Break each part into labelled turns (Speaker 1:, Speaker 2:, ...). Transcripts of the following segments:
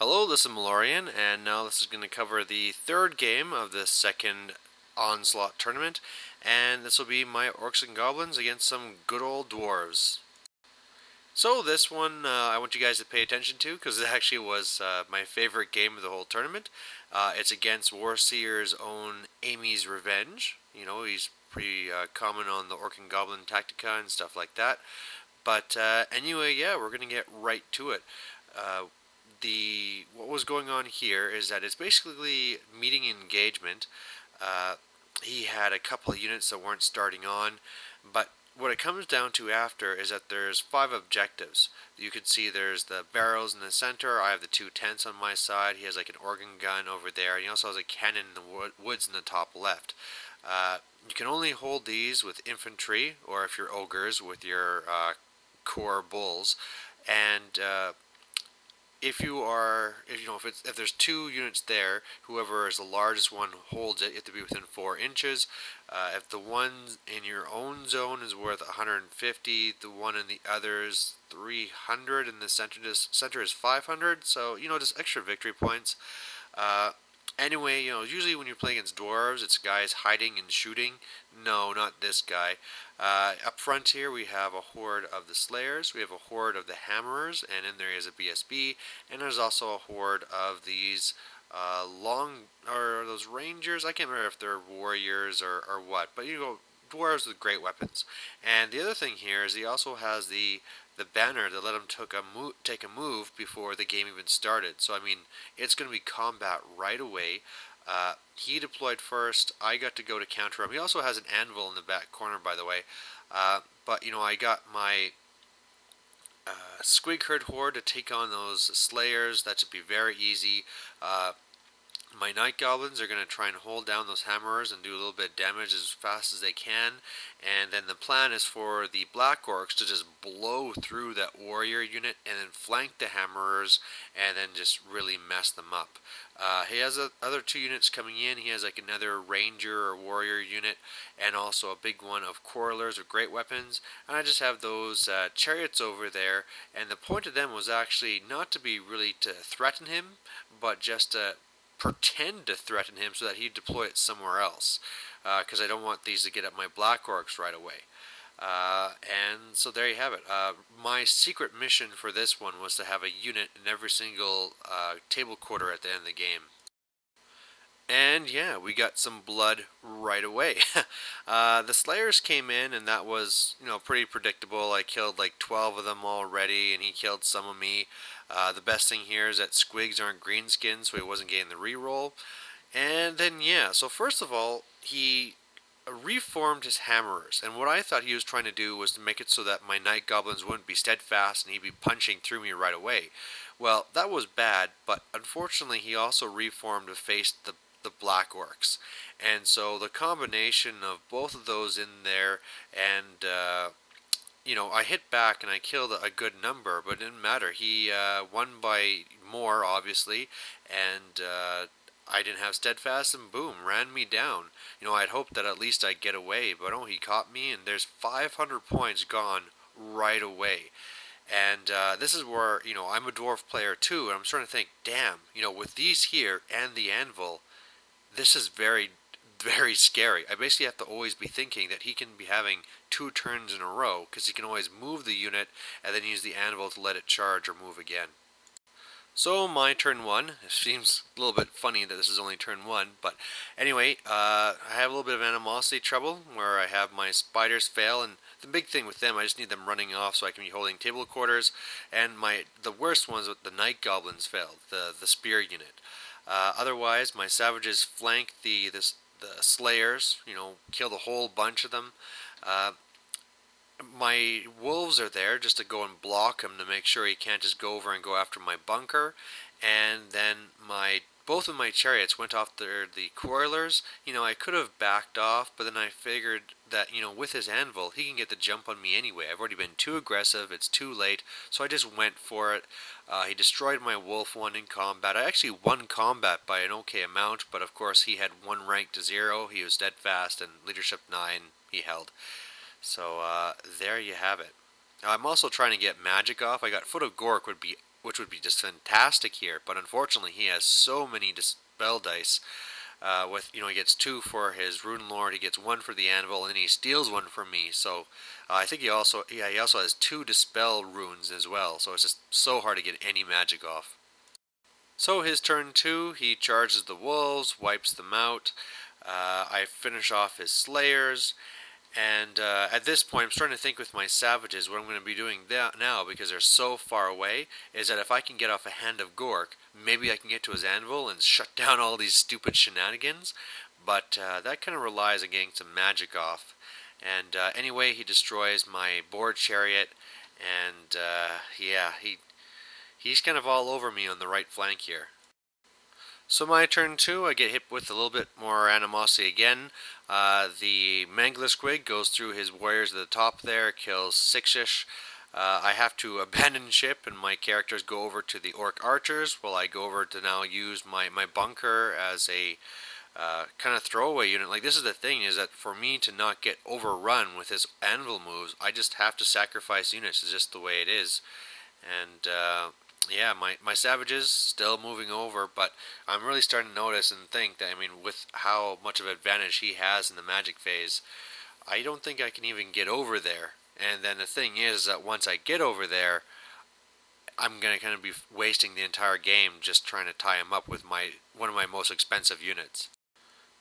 Speaker 1: Hello, this is Malorian, and now this is going to cover the third game of the second Onslaught tournament, and this will be my Orcs and Goblins against some good old Dwarves. So this one I want you guys to pay attention to because it actually was my favorite game of the whole tournament. It's against Warseer's own amysrevenge. You know, he's pretty common on the Orc and Goblin Tactica and stuff like that. But anyway, yeah, we're going to get right to it. What was going on here is that it's basically meeting engagement. He had a couple of units that weren't starting on, but what it comes down to after is that there's 5 objectives. You can see there's the barrels in the center. I have the 2 tents on my side. He has like an organ gun over there, and he also has a cannon in the woods in the top left. You can only hold these with infantry, or if you're ogres, with your core bulls. And if there's 2 units there, whoever is the largest one holds it. You have to be within 4 inches. If the one in your own zone is worth 150, the one in the other is 300, and the center is 500. So just extra victory points. Anyway, usually when you're playing against dwarves, it's guys hiding and shooting. No, not this guy. Up front here, we have a horde of the slayers. We have a horde of the hammerers, and in there is a BSB. And there's also a horde of these those rangers. I can't remember if they're warriors or what, but dwarves with great weapons. And the other thing here is he also has the banner that let him take a move before the game even started. So I mean, it's going to be combat right away. He deployed first. I got to go to counter him. He also has an anvil in the back corner, by the way. But I got my squig horde to take on those slayers. That should be very easy. My night goblins are going to try and hold down those hammerers and do a little bit of damage as fast as they can. And then the plan is for the black orcs to just blow through that warrior unit and then flank the hammerers and then just really mess them up. He has other 2 units coming in. He has like another ranger or warrior unit and also a big one of quarrelers with great weapons. And I just have those chariots over there. And the point of them was actually not to be really to threaten him, but just to pretend to threaten him so that he'd deploy it somewhere else, because I don't want these to get at my black orcs right away. And so there you have it. My secret mission for this one was to have a unit in every single table quarter at the end of the game. And yeah, we got some blood right away. The Slayers came in, and that was, pretty predictable. I killed like 12 of them already, and he killed some of me. The best thing here is that squigs aren't greenskins, so he wasn't getting the reroll. And then yeah, so first of all, he reformed his hammerers, and what I thought he was trying to do was to make it so that my night goblins wouldn't be steadfast and he'd be punching through me right away. Well, that was bad, but unfortunately he also reformed to face the black orcs, and so the combination of both of those in there, and I hit back and I killed a good number, but it didn't matter. He won by more, obviously, and I didn't have steadfast, and boom, ran me down. I'd hoped that at least I'd get away, but no, he caught me, and there's 500 points gone right away. And this is where, I'm a dwarf player too, and I'm starting to think, damn, with these here and the anvil, this is very, very scary. I basically have to always be thinking that he can be having 2 turns in a row, because he can always move the unit and then use the anvil to let it charge or move again. So my turn 1, it seems a little bit funny that this is only turn 1, but anyway, I have a little bit of animosity trouble where I have my spiders fail, and the big thing with them, I just need them running off so I can be holding table quarters, and the worst ones with the night goblins failed, the spear unit. Otherwise, my savages flank the slayers, killed a whole bunch of them. My wolves are there just to go and block him to make sure he can't just go over and go after my bunker. And then both of my chariots went off the quarrelers. I could have backed off, but then I figured that, with his anvil, he can get the jump on me anyway. I've already been too aggressive, it's too late, so I just went for it. He destroyed my wolf one in combat. I actually won combat by an okay amount, but of course he had 1 rank to 0, he was steadfast, and leadership 9 he held. So there you have it. I'm also trying to get magic off. I got Foot of Gork would be which would be just fantastic here. But unfortunately, he has so many dispel dice. He gets 2 for his Rune Lord, he gets 1 for the Anvil, and he steals 1 from me. So I think he also has 2 dispel runes as well. So it's just so hard to get any magic off. So his turn 2, he charges the wolves, wipes them out. I finish off his slayers. And at this point, I'm starting to think with my savages, what I'm going to be doing now, because they're so far away, is that if I can get off a Hand of Gork, maybe I can get to his anvil and shut down all these stupid shenanigans. But that kind of relies on getting some magic off. And anyway, he destroys my board chariot, and he's kind of all over me on the right flank here. So my turn 2, I get hit with a little bit more animosity again. The Mangler Squig goes through his warriors at the top there, kills 6-ish. I have to abandon ship, and my characters go over to the Orc Archers, while I go over to now use my bunker as a kind of throwaway unit. Like, this is the thing, is that for me to not get overrun with his anvil moves, I just have to sacrifice units. It's just the way it is. And yeah, my savages still moving over, but I'm really starting to notice and think that, with how much of an advantage he has in the magic phase, I don't think I can even get over there. And then the thing is that once I get over there, I'm going to kind of be wasting the entire game just trying to tie him up with one of my most expensive units.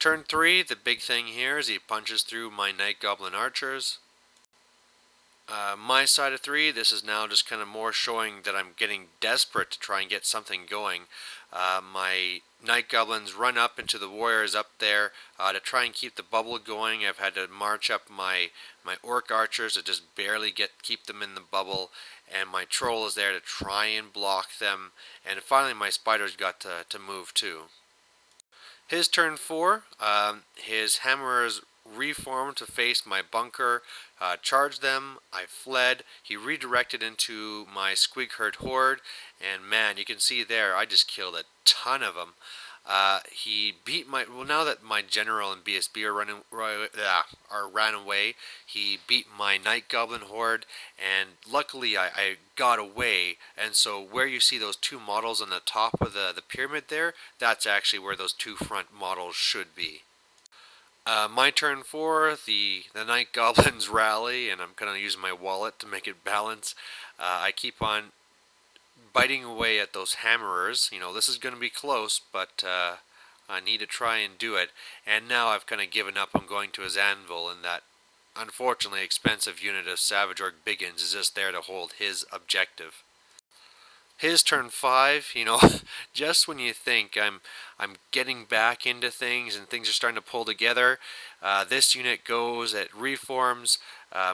Speaker 1: Turn 3, the big thing here is he punches through my Night Goblin Archers. My side of 3, this is now just kind of more showing that I'm getting desperate to try and get something going. My Night Goblins run up into the warriors up there to try and keep the bubble going. I've had to march up my Orc Archers to just barely keep them in the bubble, and my Troll is there to try and block them, and finally my Spiders got to move too. His turn 4, his Hammerers reformed to face my bunker, charged them, I fled, he redirected into my Squig Horde, and man, you can see there, I just killed a ton of them. He beat now that my General and BSB ran away, he beat my Night Goblin Horde, and luckily I got away, and so where you see those 2 models on the top of the pyramid there, that's actually where those 2 front models should be. My turn 4, the Night Goblins rally, and I'm kind of using my wallet to make it balance. I keep on biting away at those Hammerers. This is going to be close, but I need to try and do it. And now I've kind of given up on going to his anvil, and that unfortunately expensive unit of Savage Orc Biggins is just there to hold his objective. His turn 5, just when you think I'm getting back into things and things are starting to pull together, this unit goes, it reforms,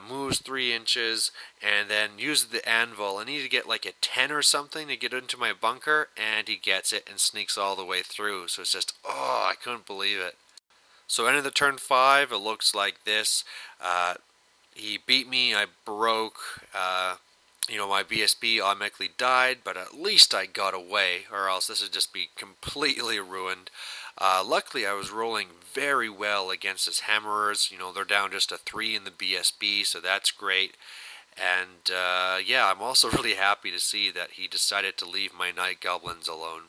Speaker 1: moves 3 inches, and then uses the anvil. I need to get like a 10 or something to get into my bunker, and he gets it and sneaks all the way through. So it's just, I couldn't believe it. So end of the turn 5, it looks like this. He beat me, I broke. My BSB automatically died, but at least I got away, or else this would just be completely ruined. Luckily, I was rolling very well against his Hammerers. They're down just a 3 in the BSB, so that's great. And yeah, I'm also really happy to see that he decided to leave my Night Goblins alone.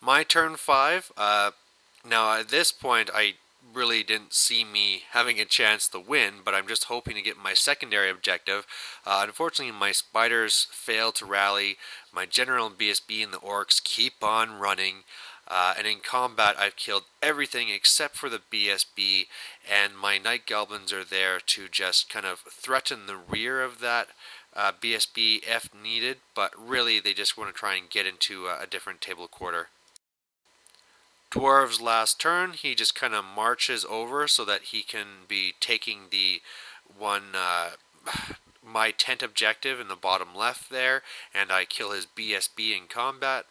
Speaker 1: My turn 5. Now, at this point, I really didn't see me having a chance to win, but I'm just hoping to get my secondary objective. Unfortunately, my Spiders failed to rally. My General and BSB and the Orcs keep on running. And in combat, I've killed everything except for the BSB, and my Night Goblins are there to just kind of threaten the rear of that BSB if needed, but really they just want to try and get into a different table quarter. Dwarves' last turn, he just kind of marches over so that he can be taking the my tent objective in the bottom left there, and I kill his BSB in combat.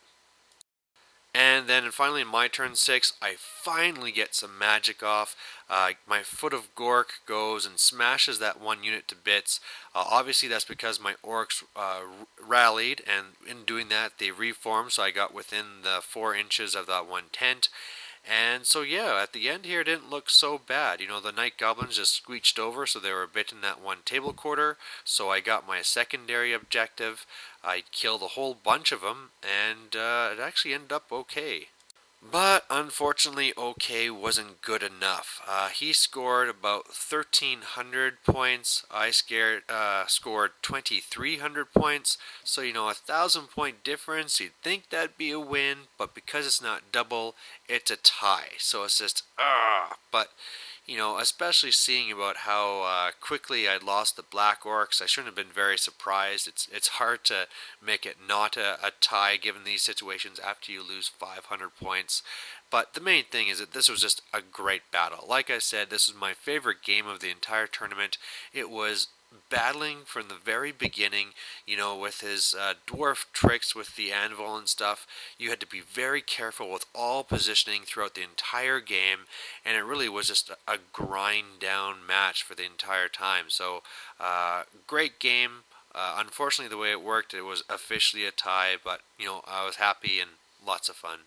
Speaker 1: And then finally in my turn 6, I finally get some magic off. My Foot of Gork goes and smashes that 1 unit to bits. Obviously that's because my Orcs rallied, and in doing that they reformed, so I got within the 4 inches of that 1 tent. And so yeah, at the end here, it didn't look so bad. You know, the Night Goblins just squeeched over, so they were a bit in that one table quarter. So I got my secondary objective. I killed a whole bunch of them, and it actually ended up okay. But unfortunately, OK wasn't good enough. He scored about 1,300 points. I scored 2,300 points. So, you know, 1,000 point difference. You'd think that'd be a win, but because it's not double, it's a tie. So it's just, but you know, especially seeing about how quickly I lost the Black Orcs, I shouldn't have been very surprised. It's hard to make it not a tie given these situations after you lose 500 points. But the main thing is that this was just a great battle. Like I said, this was my favorite game of the entire tournament. It was battling from the very beginning, you know, with his dwarf tricks with the anvil and stuff. You had to be very careful with all positioning throughout the entire game, and it really was just a grind down match for the entire time. So, great game. Unfortunately, the way it worked, it was officially a tie, but, you know, I was happy and lots of fun.